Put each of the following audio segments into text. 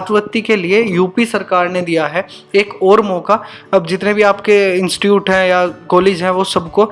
छात्रवृत्ति के लिए यूपी सरकार ने दिया है एक और मौका। अब जितने भी आपके इंस्टीट्यूट हैं या कॉलेज हैं वो सबको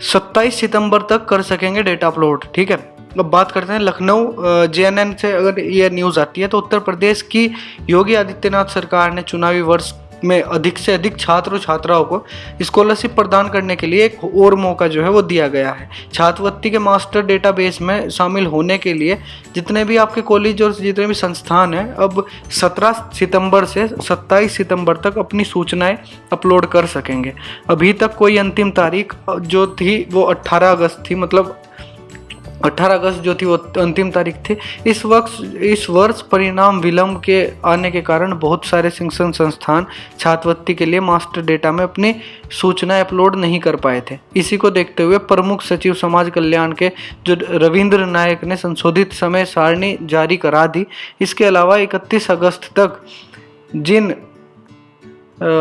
27 सितंबर तक कर सकेंगे डेटा अपलोड। ठीक है, अब बात करते हैं लखनऊ JNN से अगर ये न्यूज़ आती है तो उत्तर प्रदेश की योगी आदित्यनाथ सरकार ने चुनावी वर्ष में अधिक से अधिक छात्र और छात्राओं को स्कॉलरशिप प्रदान करने के लिए एक और मौका जो है वो दिया गया है। छात्रवृत्ति के मास्टर डेटाबेस में शामिल होने के लिए जितने भी आपके कॉलेज और जितने भी संस्थान हैं अब 17 सितंबर से 27 सितंबर तक अपनी सूचनाएं अपलोड कर सकेंगे। अभी तक कोई अंतिम तारीख जो थी वो 18 अगस्त थी, मतलब 18 अगस्त जो थी वो अंतिम तारीख थी। इस वर्ष परिणाम विलंब के आने के कारण बहुत सारे शिक्षण संस्थान छात्रवृत्ति के लिए मास्टर डेटा में अपनी सूचनाएं अपलोड नहीं कर पाए थे। इसी को देखते हुए प्रमुख सचिव समाज कल्याण के जो रविंद्र नायक ने संशोधित समय सारणी जारी करा दी। इसके अलावा 31 अगस्त तक जिन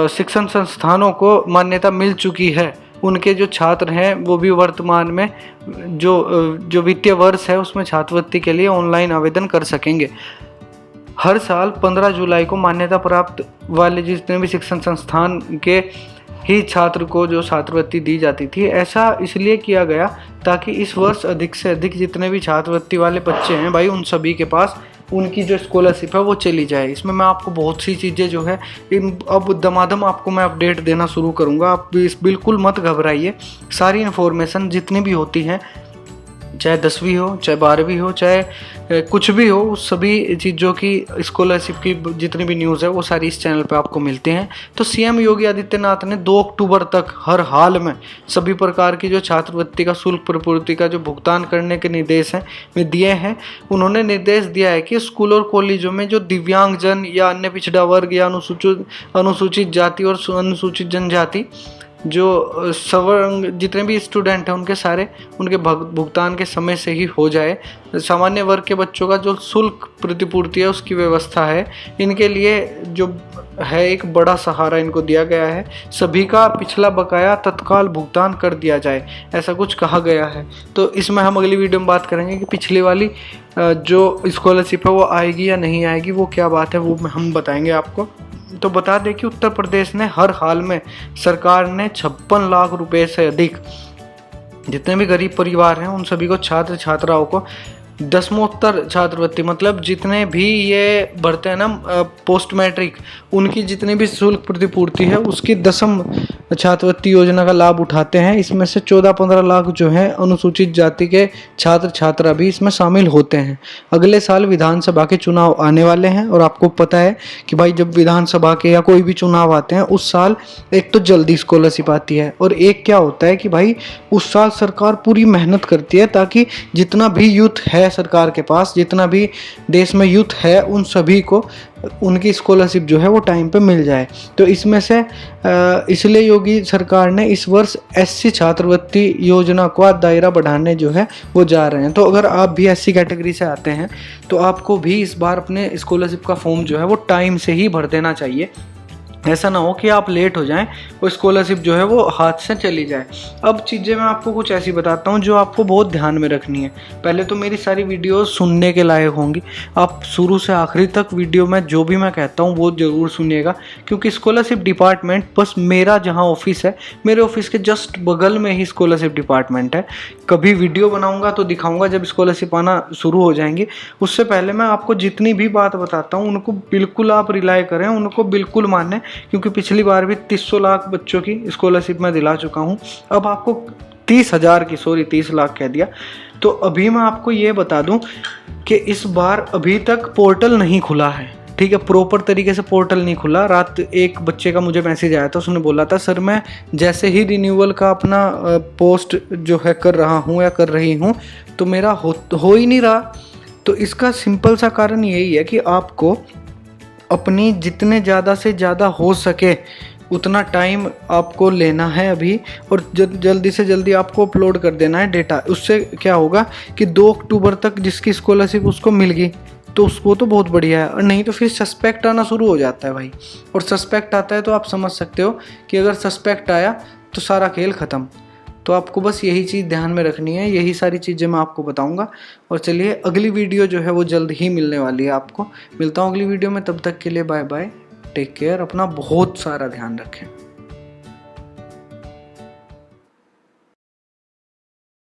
शिक्षण संस्थानों को मान्यता मिल चुकी है उनके जो छात्र हैं वो भी वर्तमान में जो वित्तीय वर्ष है उसमें छात्रवृत्ति के लिए ऑनलाइन आवेदन कर सकेंगे। हर साल 15 जुलाई को मान्यता प्राप्त वाले जितने भी शिक्षण संस्थान के ही छात्र को जो छात्रवृत्ति दी जाती थी, ऐसा इसलिए किया गया ताकि इस वर्ष अधिक से अधिक जितने भी छात्रवृत्ति वाले बच्चे हैं भाई उन सभी के पास उनकी जो स्कॉलरशिप है वो चली जाए। इसमें मैं आपको बहुत सी चीज़ें जो है अब दमादम आपको मैं अपडेट देना शुरू करूँगा। आप बिल्कुल मत घबराइए, सारी इन्फॉर्मेशन जितनी भी होती हैं, चाहे 10वीं हो चाहे 12वीं हो चाहे कुछ भी हो, उस सभी चीज़ों की स्कॉलरशिप की जितनी भी न्यूज़ है वो सारी इस चैनल पे आपको मिलती हैं। तो CM योगी आदित्यनाथ ने 2 अक्टूबर तक हर हाल में सभी प्रकार की जो छात्रवृत्ति का शुल्क प्रतिपूर्ति का जो भुगतान करने के निर्देश हैं वे दिए हैं। उन्होंने निर्देश दिया है कि स्कूल और कॉलेजों में जो दिव्यांगजन या अन्य पिछड़ा वर्ग या अनुसूचित जाति और अनुसूचित जनजाति जो सवर्ण जितने भी स्टूडेंट हैं उनके भुगतान के समय से ही हो जाए। सामान्य वर्ग के बच्चों का जो शुल्क प्रतिपूर्ति है उसकी व्यवस्था है, इनके लिए जो है एक बड़ा सहारा इनको दिया गया है। सभी का पिछला बकाया तत्काल भुगतान कर दिया जाए, ऐसा कुछ कहा गया है। तो इसमें हम अगली वीडियो में बात करेंगे कि पिछली वाली जो स्कॉलरशिप है वो आएगी या नहीं आएगी, वो क्या बात है वो हम बताएंगे आपको। तो बता दें कि उत्तर प्रदेश ने हर हाल में सरकार ने 56 लाख रुपए से अधिक जितने भी गरीब परिवार हैं उन सभी को छात्र छात्राओं को दसमोत्तर छात्रवृत्ति, मतलब जितने भी ये भरते हैं ना पोस्ट मैट्रिक, उनकी जितनी भी शुल्क प्रतिपूर्ति है उसकी 10वीं छात्रवृत्ति योजना का लाभ उठाते हैं। इसमें से 14-15 लाख जो है अनुसूचित जाति के छात्र छात्रा भी इसमें शामिल होते हैं। अगले साल विधानसभा के चुनाव आने वाले हैं और आपको पता है कि भाई जब विधानसभा के या कोई भी चुनाव आते हैं उस साल एक तो जल्दी स्कॉलरशिप आती है और एक क्या होता है कि भाई उस साल सरकार पूरी मेहनत करती है ताकि जितना भी यूथ है सरकार के पास, जितना भी देश में यूथ है उन सभी को उनकी स्कॉलरशिप जो है वो टाइम पे मिल जाए। तो इसमें से इसलिए योगी सरकार ने इस वर्ष SC छात्रवृत्ति योजना का दायरा बढ़ाने जो है वो जा रहे हैं। तो अगर आप भी SC कैटेगरी से आते हैं तो आपको भी इस बार अपने स्कॉलरशिप का फॉर्म जो है वो टाइम से ही भर देना चाहिए। ऐसा ना हो कि आप लेट हो जाएं और स्कॉलरशिप जो है वो हाथ से चली जाए। अब चीज़ें मैं आपको कुछ ऐसी बताता हूँ जो आपको बहुत ध्यान में रखनी है। पहले तो मेरी सारी वीडियो सुनने के लायक होंगी, आप शुरू से आखिरी तक वीडियो में जो भी मैं कहता हूँ वो ज़रूर सुनिएगा, क्योंकि स्कॉलरशिप डिपार्टमेंट बस मेरा जहाँ ऑफिस है मेरे ऑफिस के जस्ट बगल में ही स्कॉलरशिप डिपार्टमेंट है। कभी वीडियो बनाऊँगा तो दिखाऊँगा जब स्कॉलरशिप आना शुरू हो जाएंगी। उससे पहले मैं आपको जितनी भी बात बताता हूँ उनको बिल्कुल आप रिलाय करें, उनको बिल्कुल मानें, क्योंकि पिछली बार भी 300 लाख बच्चों की स्कॉलरशिप मैं दिला चुका हूं। अब आपको 30 लाख कह दिया। तो अभी मैं आपको ये बता दूं कि इस बार अभी तक पोर्टल नहीं खुला है, ठीक है, प्रॉपर तरीके से पोर्टल नहीं खुला। रात एक बच्चे का मुझे मैसेज आया था, उसने बोला था सर मैं जैसे ही रिन्यूअल का अपना पोस्ट जो है कर रहा हूँ या कर रही हूँ तो मेरा हो ही नहीं रहा। तो इसका सिंपल सा कारण यही है कि आपको अपनी जितने ज़्यादा से ज़्यादा हो सके उतना टाइम आपको लेना है अभी और जल्दी से जल्दी आपको अपलोड कर देना है डेटा। उससे क्या होगा कि 2 अक्टूबर तक जिसकी स्कॉलरशिप उसको मिल गई तो उसको तो बहुत बढ़िया है, और नहीं तो फिर सस्पेक्ट आना शुरू हो जाता है भाई। और सस्पेक्ट आता है तो आप समझ सकते हो कि अगर सस्पेक्ट आया तो सारा खेल ख़त्म। तो आपको बस यही चीज़ ध्यान में रखनी है, यही सारी चीज़ें मैं आपको बताऊंगा। और चलिए अगली वीडियो जो है वो जल्द ही मिलने वाली है आपको। मिलता हूँ अगली वीडियो में, तब तक के लिए बाय बाय, टेक केयर, अपना बहुत सारा ध्यान रखें।